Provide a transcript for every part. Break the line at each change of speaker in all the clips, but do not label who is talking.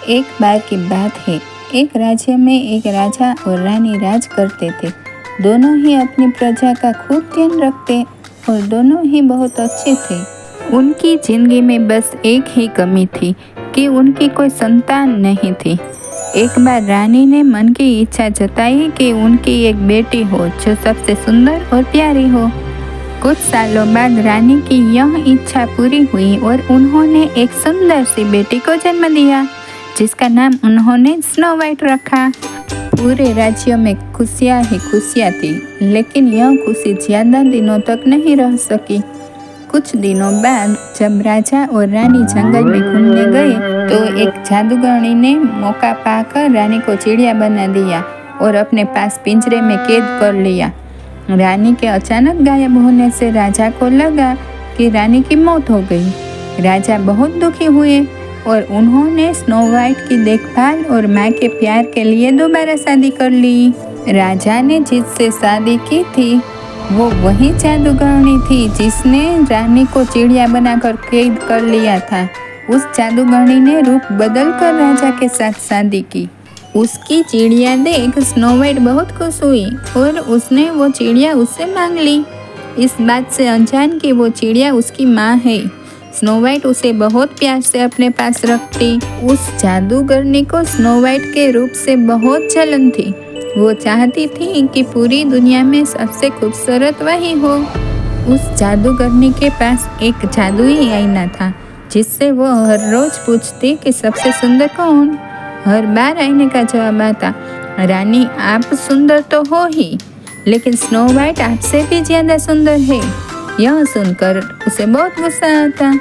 एक बार की बात है, एक राज्य में एक राजा और रानी राज करते थे। दोनों ही अपनी प्रजा का खूब ध्यान रखते और दोनों ही बहुत अच्छे थे। उनकी जिंदगी में बस एक ही कमी थी कि उनकी कोई संतान नहीं थी। एक बार रानी ने मन की इच्छा जताई कि उनकी एक बेटी हो जो सबसे सुंदर और प्यारी हो। कुछ सालों बाद रानी की यह इच्छा पूरी हुई और उन्होंने एक सुंदर सी बेटी को जन्म दिया, जिसका नाम उन्होंने स्नो वाइट रखा। पूरे राज्य में खुशियाँ ही खुशियाँ थी, लेकिन यह खुशी ज़्यादा दिनों तक नहीं रह सकी। कुछ दिनों बाद जब राजा और रानी जंगल में घूमने गए तो एक जादूगरनी ने मौका पाकर रानी को चिड़िया बना दिया और अपने पास पिंजरे में कैद कर लिया। रानी के अचानक गायब होने से राजा को लगा कि रानी की मौत हो गई। राजा बहुत दुखी हुए और उन्होंने स्नो वाइट की देखभाल और माँ के प्यार के लिए दोबारा शादी कर ली। राजा ने जिससे शादी की थी वो वही जादूगरनी थी जिसने रानी को चिड़िया बनाकर कैद कर लिया था। उस जादूगरनी ने रूप बदलकर राजा के साथ शादी की। उसकी चिड़िया देख स्नो वाइट बहुत खुश हुई और उसने वो चिड़िया उससे मांग ली, इस बात से अनजान कि वो चिड़िया उसकी माँ है। स्नो वाइट उसे बहुत प्यार से अपने पास रखती। उस जादूगरनी को स्नो वाइट के रूप से बहुत जलन थी। वो चाहती थी कि पूरी दुनिया में सबसे खूबसूरत वही हो। उस जादूगरनी के पास एक जादुई आईना था, जिससे वो हर रोज पूछती कि सबसे सुंदर कौन। हर बार आईने का जवाब आता, रानी आप सुंदर तो हो ही, लेकिन स्नो वाइट आपसे भी ज्यादा सुंदर है। यह सुनकर उसे बहुत गुस्सा आता।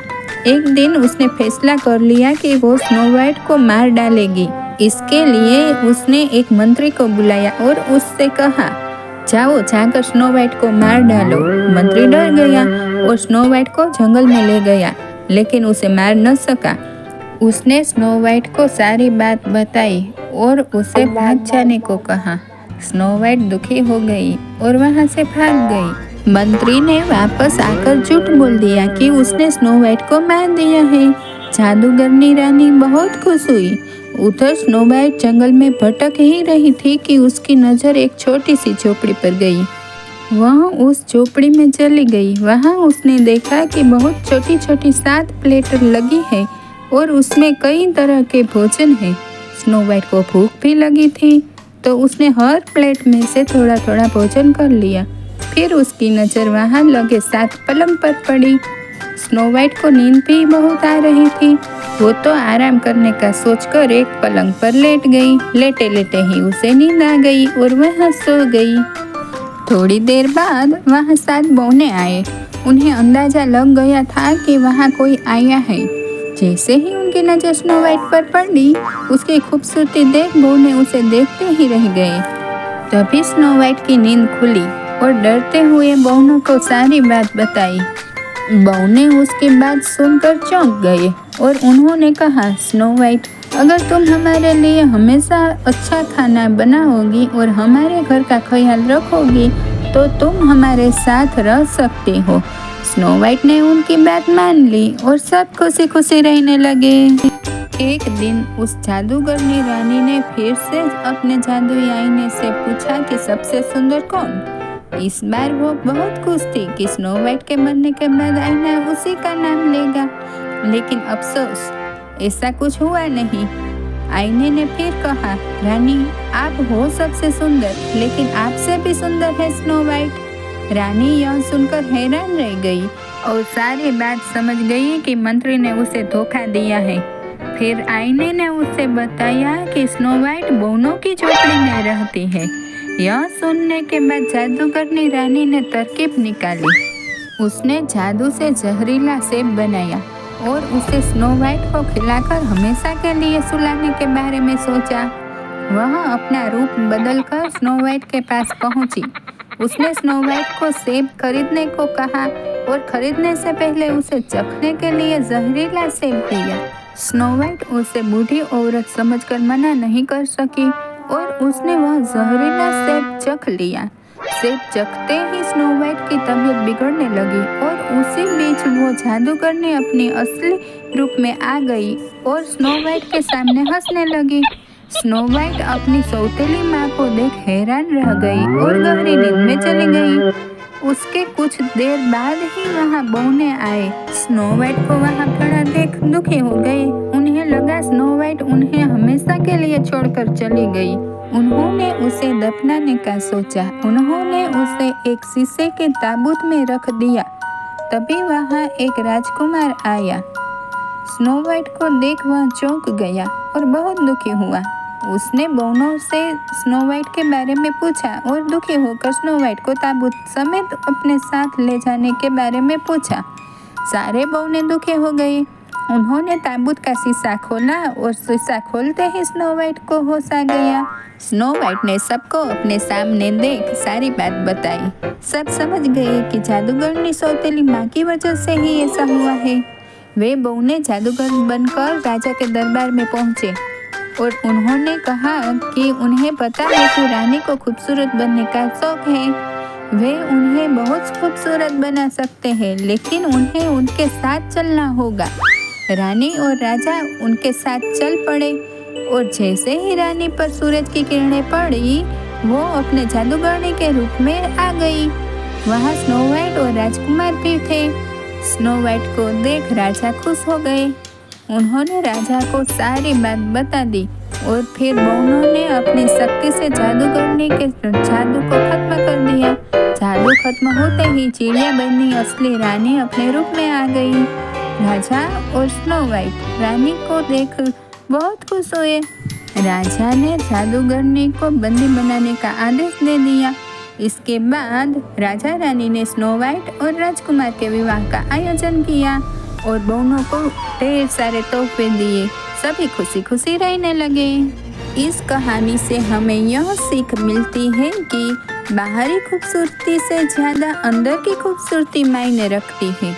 एक दिन उसने फैसला कर लिया कि वो स्नो वाइट को मार डालेगी। इसके लिए उसने एक मंत्री को बुलाया और उससे कहा, जाओ जाकर स्नो वाइट को मार डालो। मंत्री डर गया और स्नो वाइट को जंगल में ले गया, लेकिन उसे मार न सका। उसने स्नो वाइट को सारी बात बताई और उसे भाग जाने को कहा। स्नो वाइट दुखी हो गई और वहां से भाग गई। मंत्री ने वापस आकर झूठ बोल दिया कि उसने स्नो वाइट को मार दिया है। जादूगरनी रानी बहुत खुश हुई। उधर स्नो वाइट जंगल में भटक ही रही थी कि उसकी नज़र एक छोटी सी झोपड़ी पर गई। वह उस झोपड़ी में चली गई। वहां उसने देखा कि बहुत छोटी छोटी 7 प्लेट लगी है और उसमें कई तरह के भोजन है। स्नो वाइट को भूख भी लगी थी, तो उसने हर प्लेट में से थोड़ा थोड़ा भोजन कर लिया। फिर उसकी नज़र वहाँ लगे 7 पलंग पर पड़ी। स्नो वाइट को नींद भी बहुत आ रही थी। वो तो आराम करने का सोचकर एक पलंग पर लेट गई। लेटे लेटे ही उसे नींद आ गई और वह सो गई। थोड़ी देर बाद वहाँ 7 बौने आए। उन्हें अंदाजा लग गया था कि वहाँ कोई आया है। जैसे ही उनकी नज़र स्नो वाइट पर पड़ी, उसकी खूबसूरती देख बौने उसे देखते ही रह गए। तभी स्नो वाइट की नींद खुली और डरते हुए बौनों को सारी बात बताई। बौने उसकी बात सुनकर चौंक गए और उन्होंने कहा, स्नो वाइट, अगर तुम हमारे लिए हमेशा अच्छा खाना बनाओगी और हमारे घर का ख्याल रखोगी तो तुम हमारे साथ रह सकती हो। स्नो वाइट ने उनकी बात मान ली और सब खुशी खुशी रहने लगे। एक दिन उस जादूगरनी रानी ने फिर से अपने जादुई आईने से पूछा कि सबसे सुंदर कौन। इस बार वो बहुत खुश थी कि स्नो वाइट के मरने के बाद आईना उसी का नाम लेगा, लेकिन अफसोस ऐसा कुछ हुआ नहीं। आईने ने फिर कहा, रानी आप हो सबसे सुंदर, लेकिन आपसे भी सुंदर है स्नो वाइट। रानी यह सुनकर हैरान रह गई और सारी बात समझ गई कि मंत्री ने उसे धोखा दिया है। फिर आईने ने उसे बताया कि स्नो वाइट बौनों की झोपड़ी में रहती है। यह सुनने के बाद जादूगरनी रानी ने तरकीब निकाली। उसने जादू से जहरीला सेब बनाया और उसे स्नो वाइट को खिलाकर हमेशा के लिए सुलाने के बारे में सोचा। वह अपना रूप बदलकर स्नो वाइट के पास पहुंची। उसने स्नो वाइट को सेब खरीदने को कहा और खरीदने से पहले उसे चखने के लिए जहरीला सेब दिया। स्नो वाइट उसे बूढ़ी औरत समझकर मना नहीं कर सकी और उसने वह जहरीला सेब चख लिया। सेब चखते ही स्नो वाइट की तबीयत बिगड़ने लगी और उसी बीच वो जादूगरनी अपनी असली रूप में आ गई और स्नो वाइट के सामने हंसने लगी। स्नो वाइट अपनी सौतेली माँ को देख हैरान रह गई और गहरी नींद में चली गई। उसके कुछ देर बाद ही वहाँ बौने आए। स्नो वाइट को वहाँ पड़ा देख दुखी हो गए। उन्हें लगा स्नो वाइट उन्हें हमेशा के लिए छोड़कर चली गई। उन्होंने उसे दफनाने का सोचा। उन्होंने उसे एक शीशे के ताबूत में रख दिया। तभी वहाँ एक राजकुमार आया। स्नो वाइट को देख वह चौंक गया और बहुत दुखी हुआ। उसने बौनों से स्नो वाइट के बारे में पूछा और दुखी होकर स्नो वाइट को ताबूत समेत अपने साथ ले जाने के बारे में पूछा। सारे बौने दुखी हो गए। उन्होंने ताबूत का शीशा खोला और शीशा खोलते ही स्नो वाइट को होश आ गया। स्नो वाइट ने सबको अपने सामने देख सारी बात बताई। सब समझ गए कि जादूगरनी सौतेली माँ की वजह से ही ऐसा हुआ है। वे बौने जादूगर बनकर राजा के दरबार में पहुंचे और उन्होंने कहा कि उन्हें पता है कि रानी को खूबसूरत बनने का शौक है। वे उन्हें बहुत खूबसूरत बना सकते हैं, लेकिन उन्हें उनके साथ चलना होगा। रानी और राजा उनके साथ चल पड़े और जैसे ही रानी पर सूरज की किरणें पड़ी, वो अपने जादूगरनी के रूप में आ गई। वहाँ स्नो वाइट और राजकुमार भी थे। स्नो वाइट को देख राजा खुश हो गए। उन्होंने राजा को सारी बात बता दी और फिर बौनों ने अपनी शक्ति से जादूगरनी के जादू को खत्म कर दिया। जादू खत्म होते ही चिड़िया बनी असली रानी अपने रूप में आ गई। राजा और स्नो वाइट रानी को देख बहुत खुश हुए। राजा ने जादूगरनी को बंदी बनाने का आदेश दे दिया। इसके बाद राजा रानी ने स्नो वाइट और राजकुमार के विवाह का आयोजन किया और बौनों को ढेर सारे तोहफे दिए। सभी खुशी खुशी रहने लगे। इस कहानी से हमें यह सीख मिलती है कि बाहरी खूबसूरती से ज़्यादा अंदर की खूबसूरती मायने रखती है।